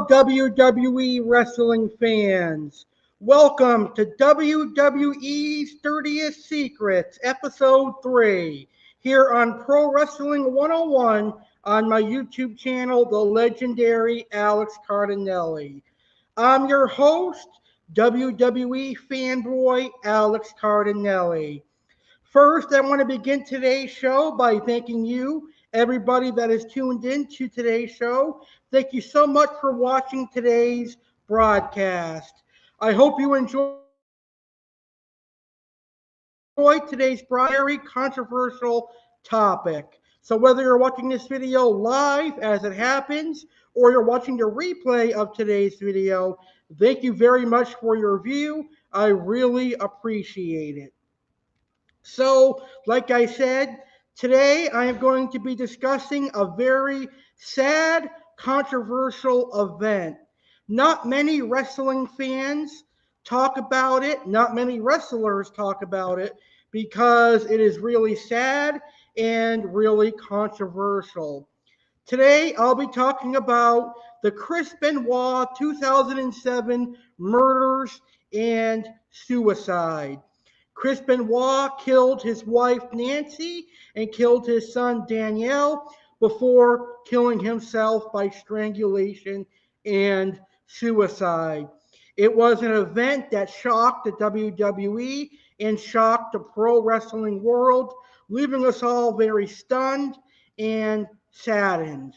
Hello, WWE wrestling fans. Welcome to WWE'S Dirtiest Secrets, Episode 3, here on Pro Wrestling 101 on my YouTube channel, The Legendary Alex Cardinale. I'm your host, WWE fanboy Alex Cardinale. First, I want to begin today's show by thanking you, everybody that is tuned in to today's show. Thank you so much for watching today's broadcast. I hope you enjoy today's very controversial topic. So whether you're watching this video live as it happens, or you're watching the replay of today's video, thank you very much for your view. I really appreciate it. So, like I said, today I am going to be discussing a very sad, controversial event. Not many wrestling fans talk about it, not many wrestlers talk about it because it is really sad and really controversial. Today I'll be talking about the Chris Benoit 2007 murders and suicide. Chris Benoit killed his wife Nancy and killed his son Danielle before killing himself by strangulation and suicide. It was an event that shocked the WWE and shocked the pro wrestling world, leaving us all very stunned and saddened.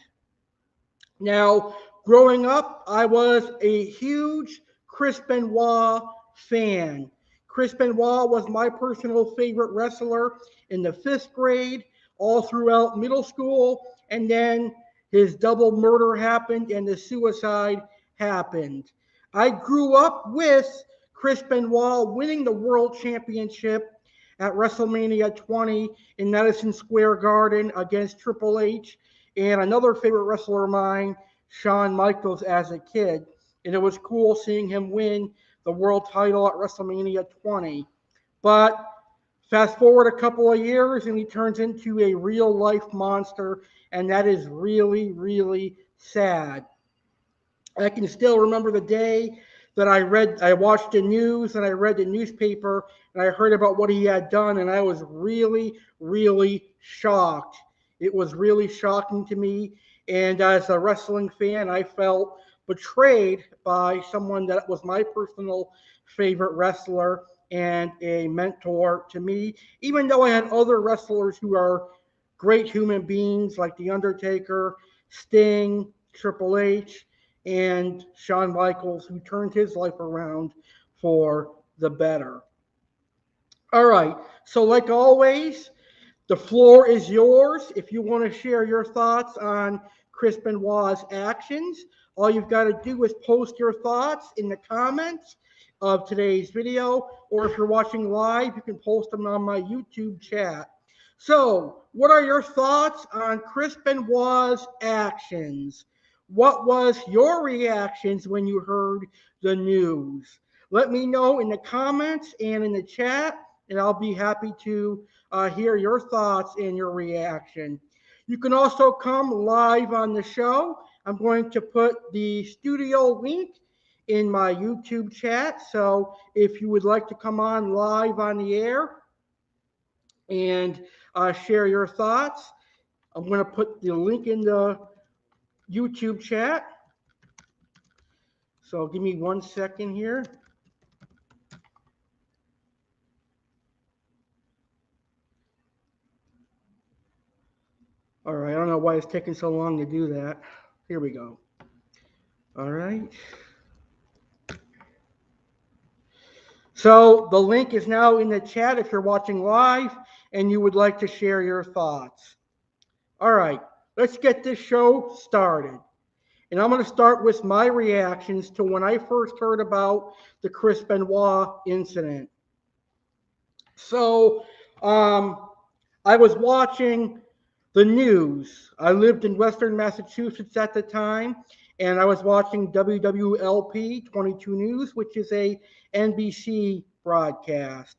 Now, growing up, I was a huge Chris Benoit fan. Chris Benoit was my personal favorite wrestler in the 5th grade, all throughout middle school, and then his double murder happened and the suicide happened. I grew up with Chris Benoit winning the World Championship at WrestleMania 20 in Madison Square Garden against Triple H and another favorite wrestler of mine, Shawn Michaels, as a kid. And it was cool seeing him win the world title at WrestleMania 20. But fast forward a couple of years and he turns into a real life monster, and that is really, really sad. I can still remember the day that I watched the news and I read the newspaper and I heard about what he had done, and I was really, really shocked. It was really shocking to me, and as a wrestling fan, I felt betrayed by someone that was my personal favorite wrestler and a mentor to me, even though I had other wrestlers who are great human beings like The Undertaker, Sting, Triple H, and Shawn Michaels, who turned his life around for the better. All right, so like always, the floor is yours. If you want to share your thoughts on Chris Benoit's actions, all you've got to do is post your thoughts in the comments of today's video, or if you're watching live, you can post them on my YouTube chat. So, what are your thoughts on Chris Benoit's actions? What was your reactions when you heard the news? Let me know in the comments and in the chat, and I'll be happy to hear your thoughts and your reaction. You can also come live on the show. I'm going to put the studio link in my YouTube chat. So if you would like to come on live on the air and share your thoughts, I'm going to put the link in the YouTube chat. So give me 1 second here. All right, I don't know why it's taking so long to do that. Here we go. All right. So the link is now in the chat if you're watching live and you would like to share your thoughts. All right, let's get this show started. And I'm going to start with my reactions to when I first heard about the Chris Benoit incident. So I was watching the news. I lived in Western Massachusetts at the time, and I was watching WWLP 22 News, which is a NBC broadcast.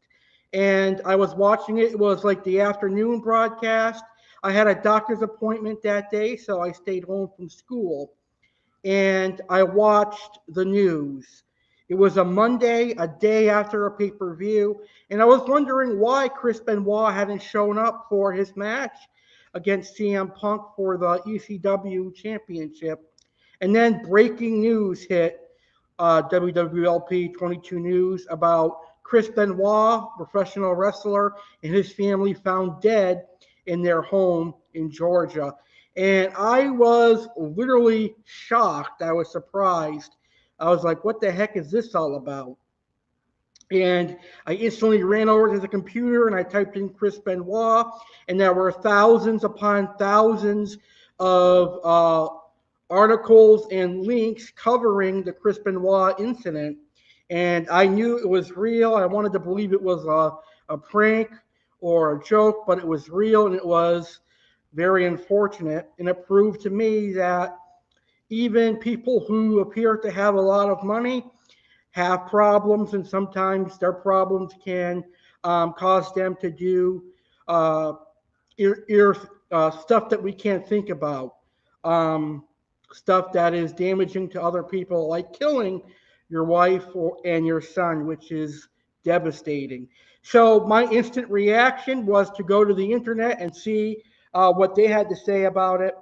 And I was watching it. It was like the afternoon broadcast. I had a doctor's appointment that day, so I stayed home from school. and I watched the news. It was a Monday, a day after a pay-per-view, and I was wondering why Chris Benoit hadn't shown up for his match against CM Punk for the ECW Championship. And then breaking news hit WWLP 22 News about Chris Benoit, professional wrestler, and his family found dead in their home in Georgia. And I was literally shocked. I was surprised. I was like, what the heck is this all about? And I instantly ran over to the computer and I typed in Chris Benoit, and there were thousands upon thousands of articles and links covering the Chris Benoit incident. And I knew it was real. I wanted to believe it was a prank or a joke, but it was real, and it was very unfortunate. And it proved to me that even people who appear to have a lot of money have problems, and sometimes their problems can cause them to do stuff that we can't think about, stuff that is damaging to other people, like killing your wife and your son, which is devastating. So my instant reaction was to go to the internet and see what they had to say about it,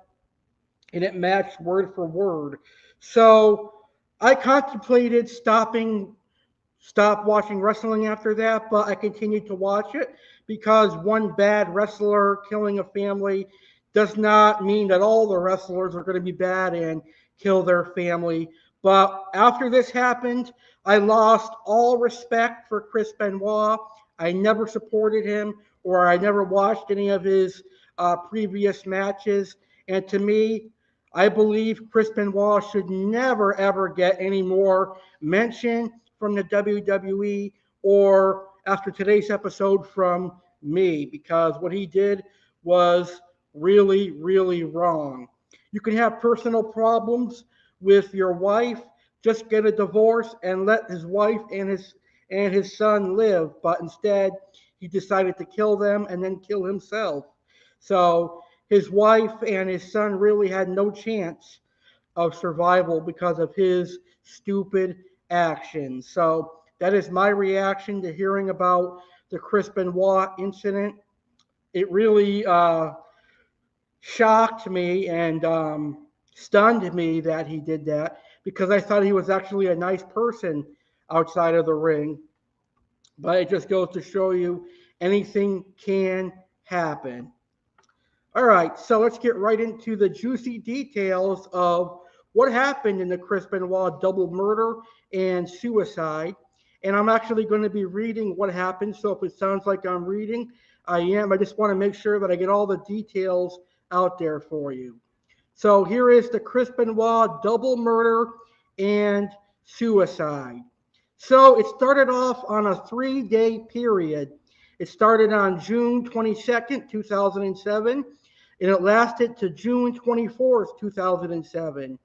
and it matched word for word. So I contemplated stop watching wrestling after that, but I continued to watch it because one bad wrestler killing a family does not mean that all the wrestlers are going to be bad and kill their family. But after this happened, I lost all respect for Chris Benoit. I never supported him, or I never watched any of his previous matches. And to me, I believe Chris Benoit should never, ever get any more mention from the WWE, or after today's episode from me, because what he did was really, really wrong. You can have personal problems with your wife, just get a divorce and let his wife and his son live. But instead, he decided to kill them and then kill himself. So his wife and his son really had no chance of survival because of his stupid actions. So that is my reaction to hearing about the Chris Benoit incident. It really shocked me and stunned me that he did that, because I thought he was actually a nice person outside of the ring. But it just goes to show you anything can happen. All right, so let's get right into the juicy details of what happened in the Chris Benoit double murder and suicide. And I'm actually going to be reading what happened, so if it sounds like I'm reading, I am. I just want to make sure that I get all the details out there for you. So here is the Chris Benoit double murder and suicide. So it started off on a 3-day period. It started on June 22nd, 2007, and it lasted to June 24th, 2007.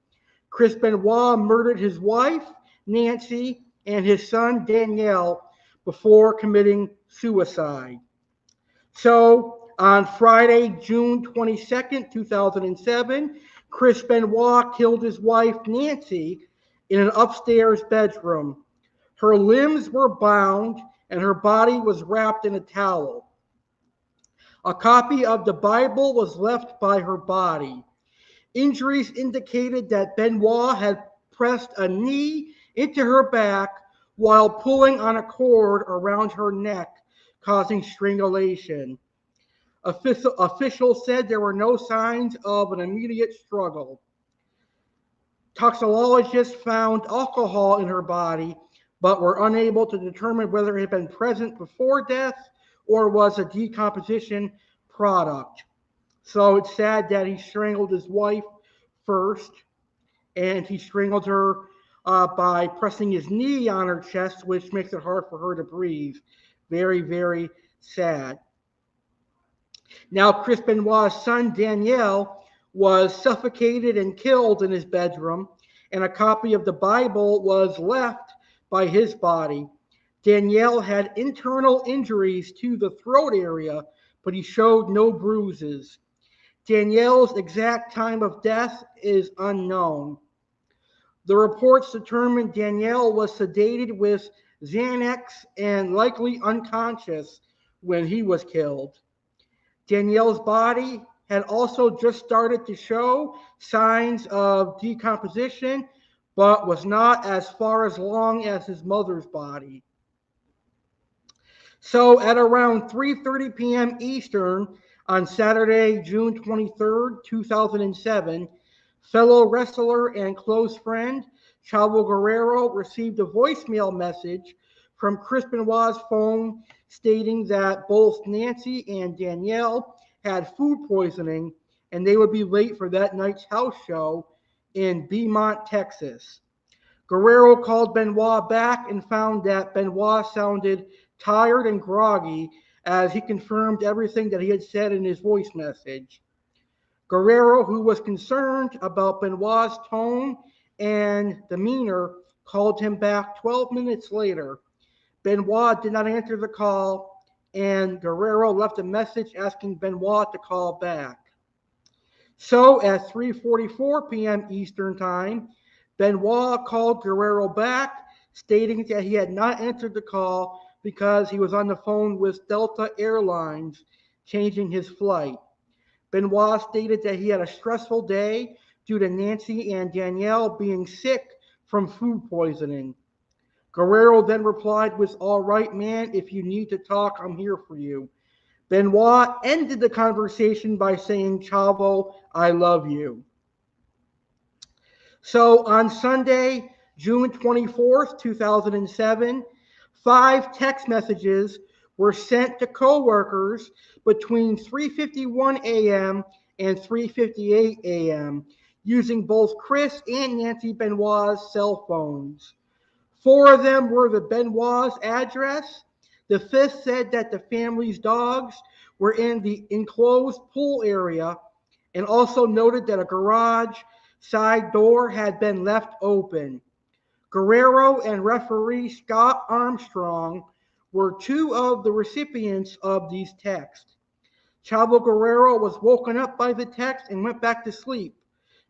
Chris Benoit murdered his wife, Nancy, and his son, Danielle, before committing suicide. So on Friday, June 22nd, 2007, Chris Benoit killed his wife, Nancy, in an upstairs bedroom. Her limbs were bound and her body was wrapped in a towel. A copy of the Bible was left by her body. Injuries indicated that Benoit had pressed a knee into her back while pulling on a cord around her neck, causing strangulation. Officials said there were no signs of an immediate struggle. Toxicologists found alcohol in her body, but were unable to determine whether it had been present before death or was a decomposition product. So it's sad that he strangled his wife first, and he strangled her by pressing his knee on her chest, which makes it hard for her to breathe. Very, very sad. Now, Chris Benoit's son, Danielle, was suffocated and killed in his bedroom, and a copy of the Bible was left by his body. Danielle had internal injuries to the throat area, but he showed no bruises. Danielle's exact time of death is unknown. The reports determined Danielle was sedated with Xanax and likely unconscious when he was killed. Danielle's body had also just started to show signs of decomposition, but was not as far as long as his mother's body. So at around 3:30 p.m. Eastern on Saturday, June 23rd, 2007, fellow wrestler and close friend Chavo Guerrero received a voicemail message from Chris Benoit's phone stating that both Nancy and Danielle had food poisoning and they would be late for that night's house show in Beaumont, Texas. Guerrero called Benoit back and found that Benoit sounded tired and groggy as he confirmed everything that he had said in his voice message. Guerrero, who was concerned about Benoit's tone and demeanor, called him back 12 minutes later. Benoit did not answer the call, and Guerrero left a message asking Benoit to call back. So at 3:44 p.m. Eastern Time, Benoit called Guerrero back, stating that he had not answered the call because he was on the phone with Delta Airlines, changing his flight. Benoit stated that he had a stressful day due to Nancy and Danielle being sick from food poisoning. Guerrero then replied with, "All right, man, if you need to talk, I'm here for you." Benoit ended the conversation by saying, "Chavo, I love you." So on Sunday, June 24th, 2007, 5 text messages were sent to coworkers between 3:51 a.m. and 3:58 a.m. using both Chris and Nancy Benoit's cell phones. 4 of them were the Benoit's address. The 5th said that the family's dogs were in the enclosed pool area and also noted that a garage side door had been left open. Guerrero and referee Scott Armstrong were 2 of the recipients of these texts. Chavo Guerrero was woken up by the text and went back to sleep,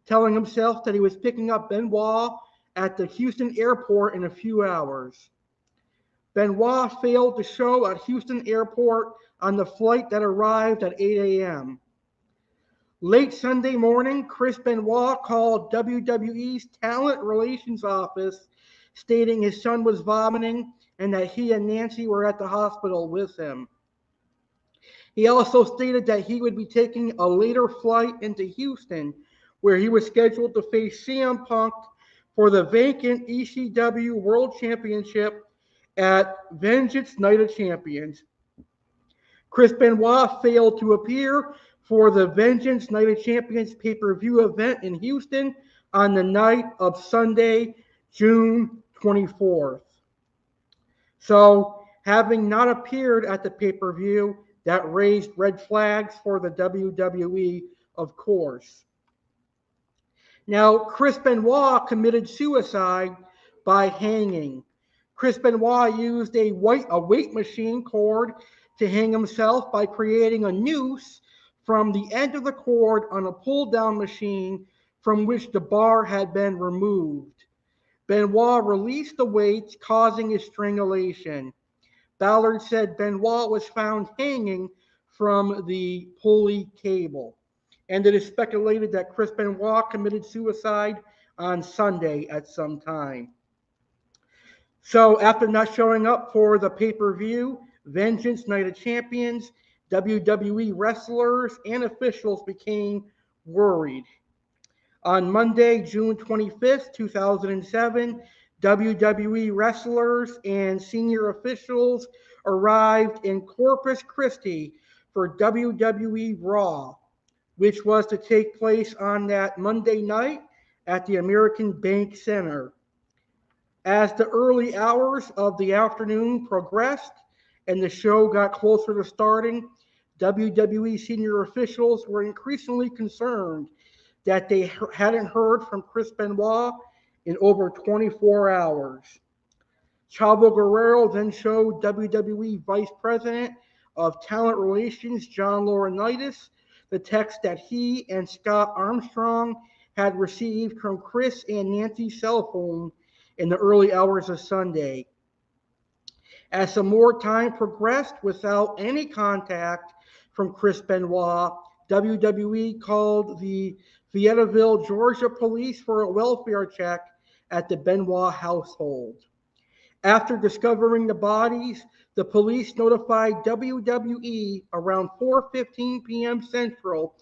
telling himself that he was picking up Benoit at the Houston airport in a few hours. Benoit failed to show at Houston airport on the flight that arrived at 8 a.m. Late Sunday morning, Chris Benoit called WWE's Talent Relations Office, stating his son was vomiting and that he and Nancy were at the hospital with him. He also stated that he would be taking a later flight into Houston, where he was scheduled to face CM Punk for the vacant ECW World Championship at Vengeance Night of Champions. Chris Benoit failed to appear for the Vengeance Night of Champions pay-per-view event in Houston on the night of Sunday, June 24th. So, having not appeared at the pay-per-view, that raised red flags for the WWE, of course. Now, Chris Benoit committed suicide by hanging. Chris Benoit used a weight machine cord to hang himself by creating a noose from the end of the cord on a pull-down machine from which the bar had been removed. Benoit released the weights, causing his strangulation. Ballard said Benoit was found hanging from the pulley cable, and it is speculated that Chris Benoit committed suicide on Sunday at some time. So after not showing up for the pay-per-view, Vengeance Night of Champions, WWE wrestlers and officials became worried. On Monday, June 25th, 2007, WWE wrestlers and senior officials arrived in Corpus Christi for WWE Raw, which was to take place on that Monday night at the American Bank Center. As the early hours of the afternoon progressed and the show got closer to starting, WWE senior officials were increasingly concerned that they hadn't heard from Chris Benoit in over 24 hours. Chavo Guerrero then showed WWE Vice President of Talent Relations John Laurinaitis the text that he and Scott Armstrong had received from Chris and Nancy's cell phone in the early hours of Sunday. As some more time progressed without any contact from Chris Benoit, WWE called the Fayetteville, Georgia police for a welfare check at the Benoit household. After discovering the bodies, the police notified WWE around 4:15 p.m. Central,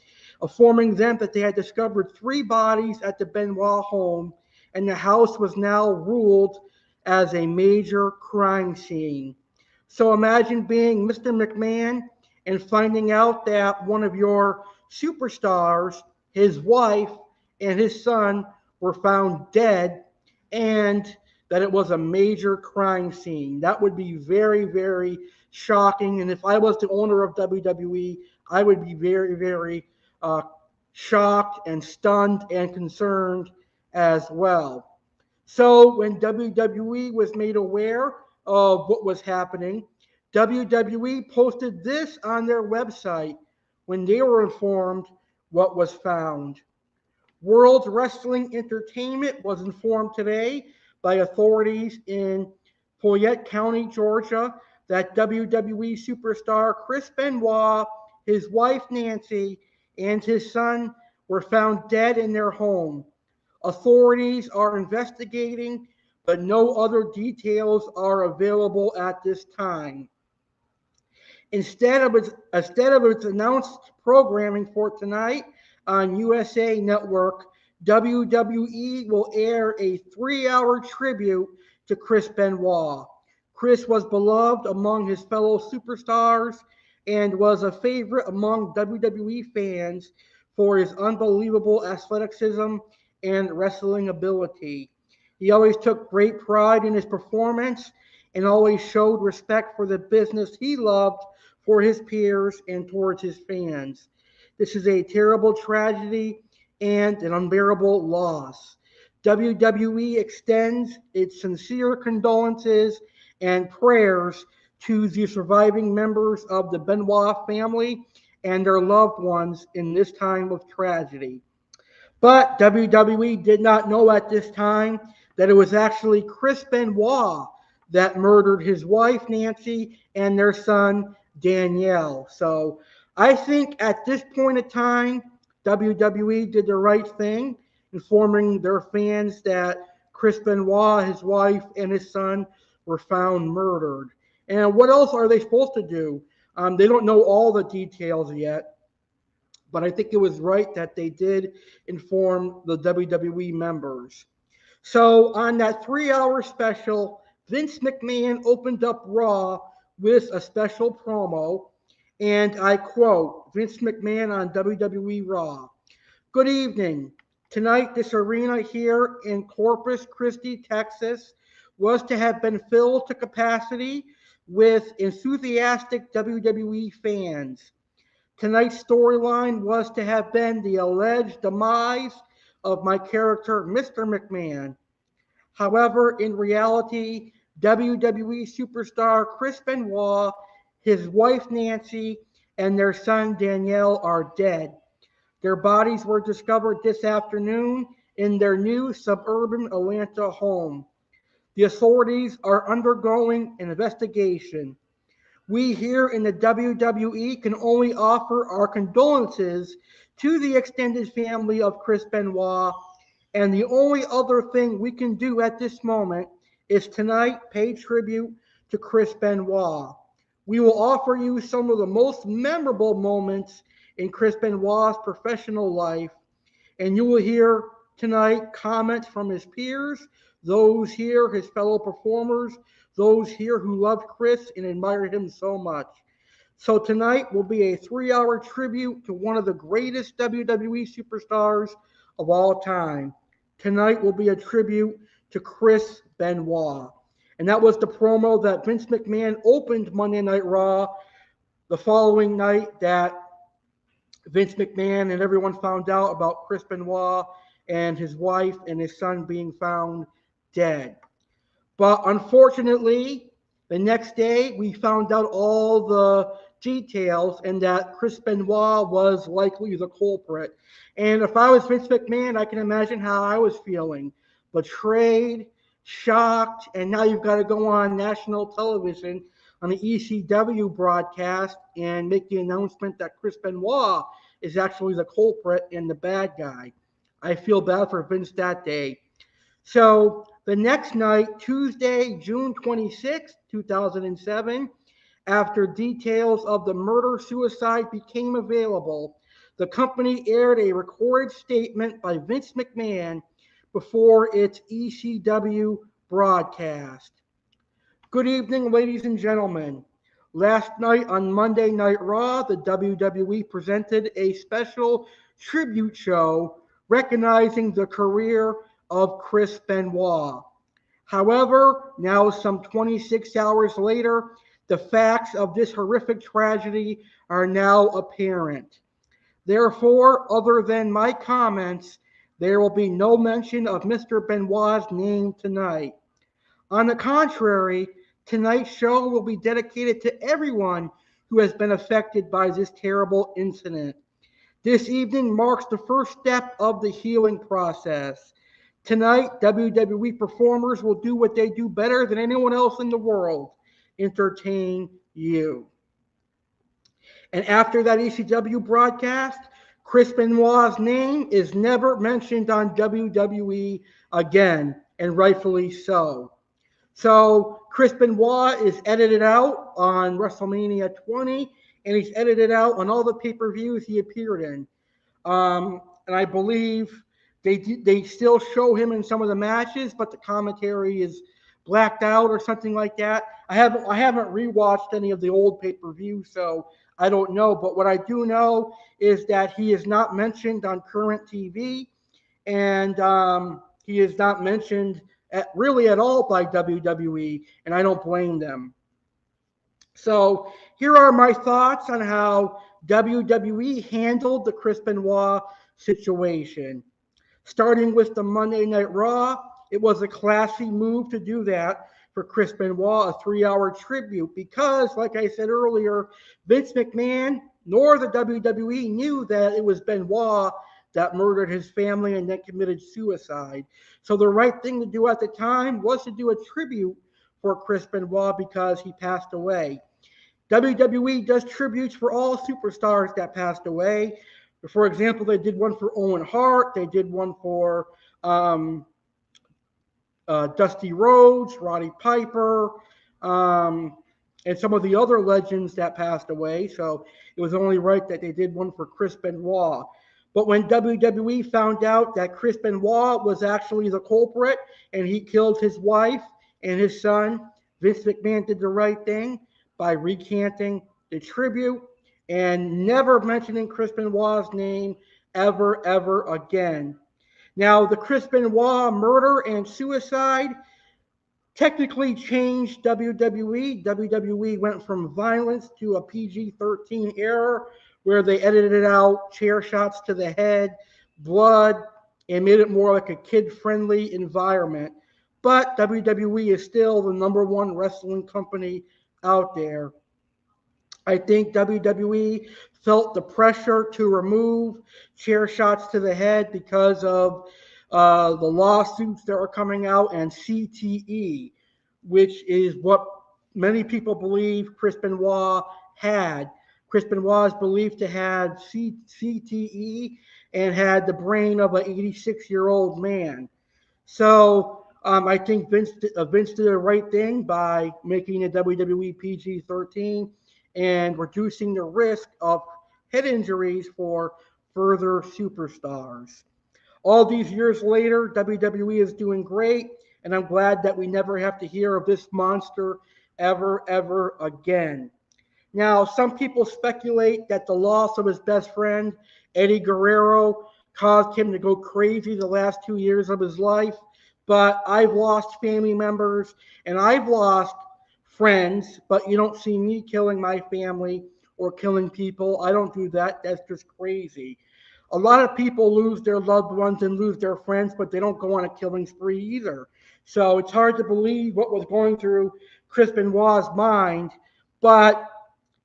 informing them that they had discovered 3 bodies at the Benoit home, and the house was now ruled as a major crime scene. So imagine being Mr. McMahon and finding out that one of your superstars, his wife, and his son were found dead, and that it was a major crime scene. That would be very, very shocking. And if I was the owner of WWE, I would be very, very shocked and stunned and concerned as well. So when WWE was made aware of what was happening, WWE posted this on their website when they were informed what was found. World Wrestling Entertainment was informed today by authorities in Fayette County, Georgia, that WWE superstar Chris Benoit, his wife Nancy, and his son were found dead in their home. Authorities are investigating, but no other details are available at this time. Instead of its announced programming for tonight on USA Network, WWE will air a 3-hour tribute to Chris Benoit. Chris was beloved among his fellow superstars and was a favorite among WWE fans for his unbelievable athleticism and wrestling ability. He always took great pride in his performance and always showed respect for the business he loved for his peers and towards his fans. This is a terrible tragedy and an unbearable loss. WWE extends its sincere condolences and prayers to the surviving members of the Benoit family and their loved ones in this time of tragedy. But WWE did not know at this time that it was actually Chris Benoit that murdered his wife, Nancy, and their son, Danielle. So I think at this point in time, WWE did the right thing, informing their fans that Chris Benoit, his wife, and his son were found murdered. And what else are they supposed to do? They don't know all the details yet, but I think it was right that they did inform the WWE members. So on that 3-hour special, Vince McMahon opened up Raw with a special promo, and I quote Vince McMahon on WWE Raw. "Good evening. Tonight, this arena here in Corpus Christi, Texas, was to have been filled to capacity with enthusiastic WWE fans. Tonight's storyline was to have been the alleged demise of my character, Mr. McMahon. However, in reality, WWE superstar Chris Benoit, his wife Nancy, and their son Danielle are dead. Their bodies were discovered this afternoon in their new suburban Atlanta home. The authorities are undergoing an investigation. We here in the WWE can only offer our condolences to the extended family of Chris Benoit, and the only other thing we can do at this moment is tonight pay tribute to Chris Benoit. We will offer you some of the most memorable moments in Chris Benoit's professional life, and you will hear tonight comments from his peers, those here, his fellow performers, those here who loved Chris and admired him so much. So tonight will be a 3-hour tribute to one of the greatest WWE superstars of all time. Tonight will be a tribute to Chris Benoit. And that was the promo that Vince McMahon opened Monday Night Raw the following night that Vince McMahon and everyone found out about Chris Benoit and his wife and his son being found dead. But unfortunately, The next day, we found out all the details and that Chris Benoit was likely the culprit. And if I was Vince McMahon, I can imagine how I was feeling. Betrayed, shocked, and now you've got to go on national television on the ECW broadcast and make the announcement that Chris Benoit is actually the culprit and the bad guy. I feel bad for Vince that day. So the next night, Tuesday, June 26, 2007, after details of the murder-suicide became available, the company aired a recorded statement by Vince McMahon before its ECW broadcast. Good evening, ladies and gentlemen. Last night on Monday Night Raw, the WWE presented a special tribute show recognizing the career of Chris Benoit. However, now some 26 hours later, the facts of this horrific tragedy are now apparent. Therefore, other than my comments, there will be no mention of Mr. Benoit's name tonight. On the contrary, tonight's show will be dedicated to everyone who has been affected by this terrible incident. This evening marks the first step of the healing process. Tonight, WWE performers will do what they do better than anyone else in the world: entertain you. And after that ECW broadcast, Chris Benoit's name is never mentioned on WWE again, and rightfully so. So Chris Benoit is edited out on WrestleMania 20, and he's edited out on all the pay-per-views he appeared in. And I believe they still show him in some of the matches, but the commentary is blacked out or something like that. I haven't rewatched any of the old pay-per-views, so I don't know. But what I do know is that he is not mentioned on current TV, and he is not mentioned really at all by WWE, and I don't blame them. So here are my thoughts on how WWE handled the Chris Benoit situation. Starting with the Monday Night Raw, it was a classy move to do that for Chris Benoit, a 3-hour tribute, because, like I said earlier, Vince McMahon nor the WWE knew that it was Benoit that murdered his family and then committed suicide. So the right thing to do at the time was to do a tribute for Chris Benoit because he passed away. WWE does tributes for all superstars that passed away. For example, they did one for Owen Hart. They did one for Dusty Rhodes, Roddy Piper, and some of the other legends that passed away. So it was only right that they did one for Chris Benoit. But when WWE found out that Chris Benoit was actually the culprit and he killed his wife and his son, Vince McMahon did the right thing by recanting the tribute and never mentioning Chris Benoit's name ever again. Now, the Chris Benoit murder and suicide technically changed WWE. WWE went from violence to a PG-13 era where they edited out chair shots to the head, blood, and made it more like a kid-friendly environment. But WWE is still the #1 wrestling company out there. I think WWE felt the pressure to remove chair shots to the head because of the lawsuits that are coming out and CTE, which is what many people believe Chris Benoit had. Chris Benoit is believed to have CTE and had the brain of an 86-year-old man. So I think Vince did the right thing by making the WWE PG-13 and reducing the risk of head injuries for further superstars. All these years later, WWE is doing great, and I'm glad that we never have to hear of this monster ever again. Now, some people speculate that the loss of his best friend, Eddie Guerrero, caused him to go crazy the last 2 years of his life, but I've lost family members and I've lost friends, but you don't see me killing my family or killing people. I don't do that. That's just crazy. A lot of people lose their loved ones and lose their friends, but they don't go on a killing spree either. So it's hard to believe what was going through Chris Benoit's mind, but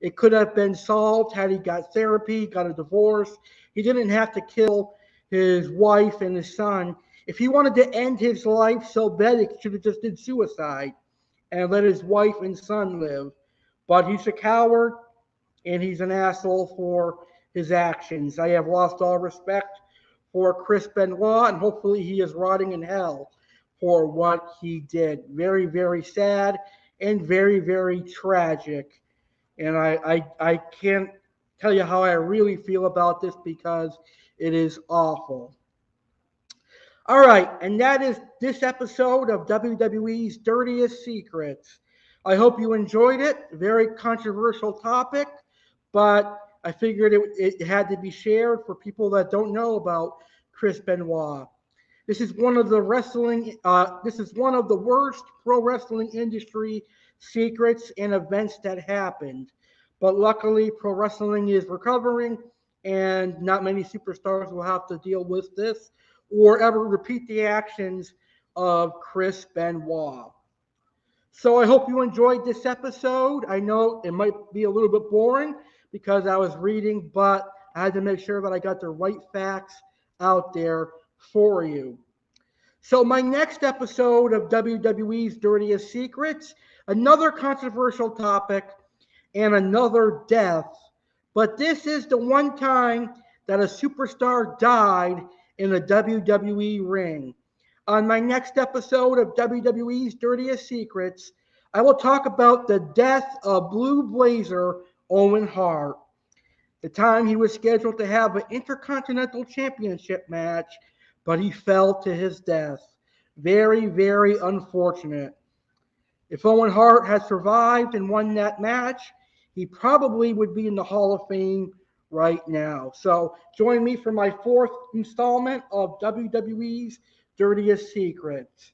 it could have been solved had he got therapy, got a divorce. He didn't have to kill his wife and his son. If he wanted to end his life so bad, he should have just did suicide and let his wife and son live. But he's a coward, and he's an asshole for his actions. I have lost all respect for Chris Benoit, and hopefully he is rotting in hell for what he did. Very, very sad and very, very tragic. And I can't tell you how I really feel about this because it is awful. All right, and that is this episode of WWE's Dirtiest Secrets. I hope you enjoyed it. Very controversial topic, but I figured it had to be shared for people that don't know about Chris Benoit. This is one of the worst pro wrestling industry secrets and events that happened. But luckily, pro wrestling is recovering, and not many superstars will have to deal with this or ever repeat the actions of Chris Benoit. So I hope you enjoyed this episode. I know it might be a little bit boring because I was reading, but I had to make sure that I got the right facts out there for you. So my next episode of WWE's Dirtiest Secrets, another controversial topic and another death, but this is the one time that a superstar died in a WWE ring. On my next episode of WWE's Dirtiest Secrets, I will talk about the death of Blue Blazer Owen Hart. The time he was scheduled to have an Intercontinental Championship match, but he fell to his death. Very, very unfortunate. If Owen Hart had survived and won that match, he probably would be in the Hall of Fame right now. So join me for my fourth installment of WWE's Dirtiest Secrets.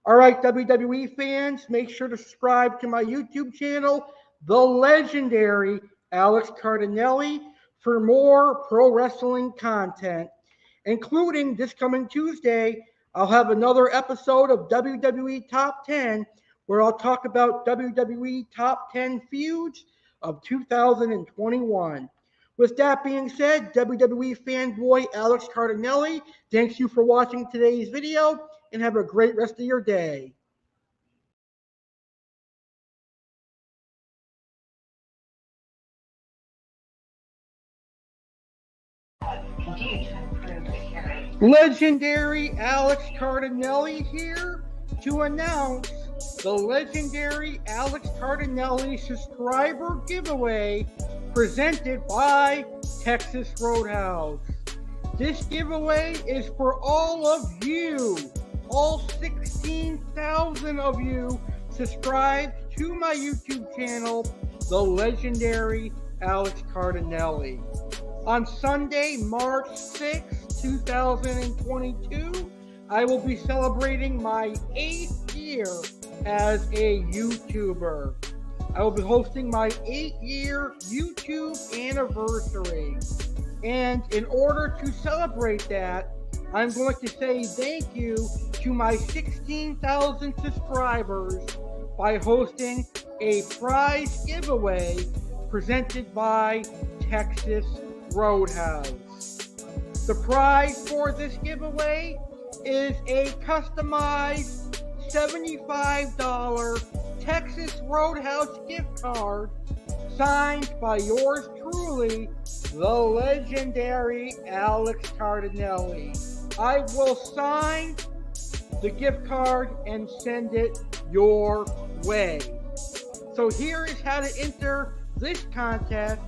All right, WWE fans, make sure to subscribe to my YouTube channel, The Legendary Alex Cardinale, for more pro wrestling content, including this coming Tuesday. I'll have another episode of WWE Top 10 where I'll talk about WWE Top 10 feuds of 2021. With that being said, WWE fanboy Alex Cardinale, thanks you for watching today's video and have a great rest of your day. Legendary Alex Cardinale here to announce the Legendary Alex Cardinale subscriber giveaway presented by Texas Roadhouse. This giveaway is for all of you, all 16,000 of you subscribed to my YouTube channel, The Legendary Alex Cardinale. On Sunday, March 6, 2022, I will be celebrating my 8th year as a YouTuber. I will be hosting my 8-year YouTube anniversary. And in order to celebrate that, I'm going to say thank you to my 16,000 subscribers by hosting a prize giveaway presented by Texas Roadhouse. The prize for this giveaway is a customized $75 Texas Roadhouse gift card signed by yours truly, the Legendary Alex Cardinale. I will sign the gift card and send it your way. So here is how to enter this contest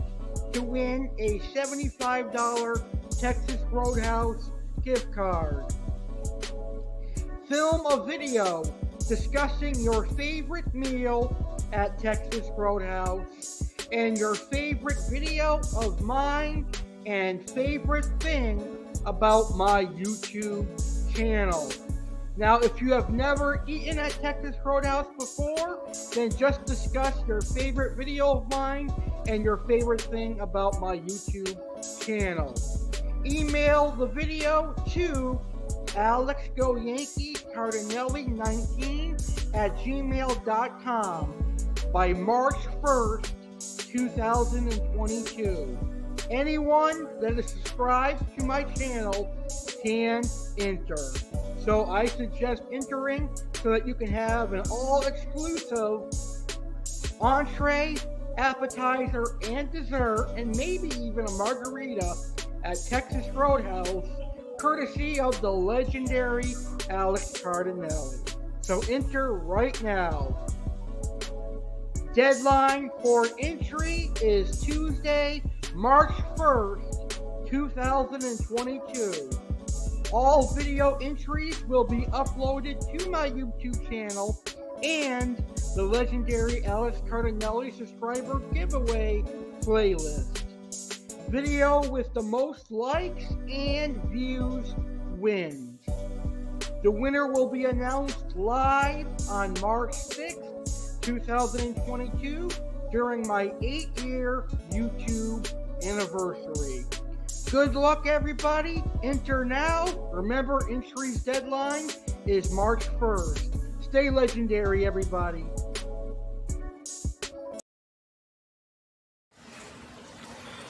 to win a $75 Texas Roadhouse gift card. Film a video discussing your favorite meal at Texas Roadhouse and your favorite video of mine and favorite thing about my YouTube channel. Now, if you have never eaten at Texas Roadhouse before, then just discuss your favorite video of mine and your favorite thing about my YouTube channel. Email the video to Alex Go Yankees Cardinale 19 at gmail.com by March 1st, 2022. Anyone that is subscribed to my channel can enter. So I suggest entering so that you can have an all-exclusive entree, appetizer, and dessert, and maybe even a margarita at Texas Roadhouse, courtesy of the legendary Alex Cardinale. So enter right now. Deadline for entry is Tuesday, March 1st, 2022. All video entries will be uploaded to my YouTube channel and the legendary Alex Cardinale subscriber giveaway playlist. Video with the most likes and views wins. The winner will be announced live on March 6th, 2022 during my 8-year YouTube anniversary. Good luck, everybody. Enter now. Remember, entry's deadline is March 1st. Stay legendary, everybody.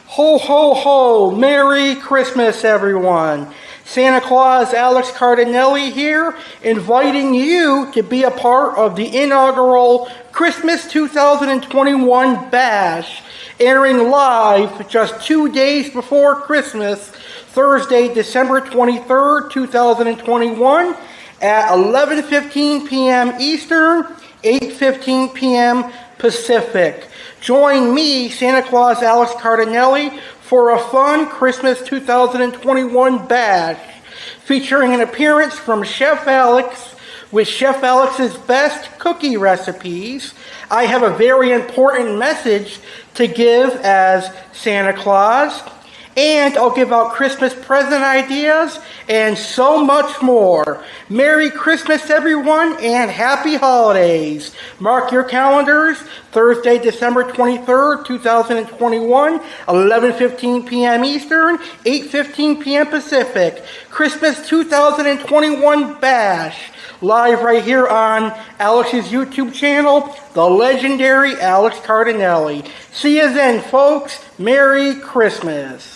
Ho, ho, ho. Merry Christmas, everyone. Santa Claus Alex Cardinale here, inviting you to be a part of the inaugural Christmas 2021 Bash, airing live just 2 days before Christmas, Thursday, December 23rd, 2021, at 11:15 p.m. Eastern, 8:15 p.m. Pacific. Join me, Santa Claus Alex Cardinale, for a fun Christmas 2021 bash, featuring an appearance from Chef Alex with Chef Alex's best cookie recipes. I have a very important message to give as Santa Claus, and I'll give out Christmas present ideas and so much more. Merry Christmas, everyone, and happy holidays. Mark your calendars, Thursday, December 23rd, 2021, 11:15 p.m. Eastern, 8:15 p.m. Pacific. Christmas 2021 Bash, live right here on Alex's YouTube channel, the legendary Alex Cardinale. See you then, folks. Merry Christmas.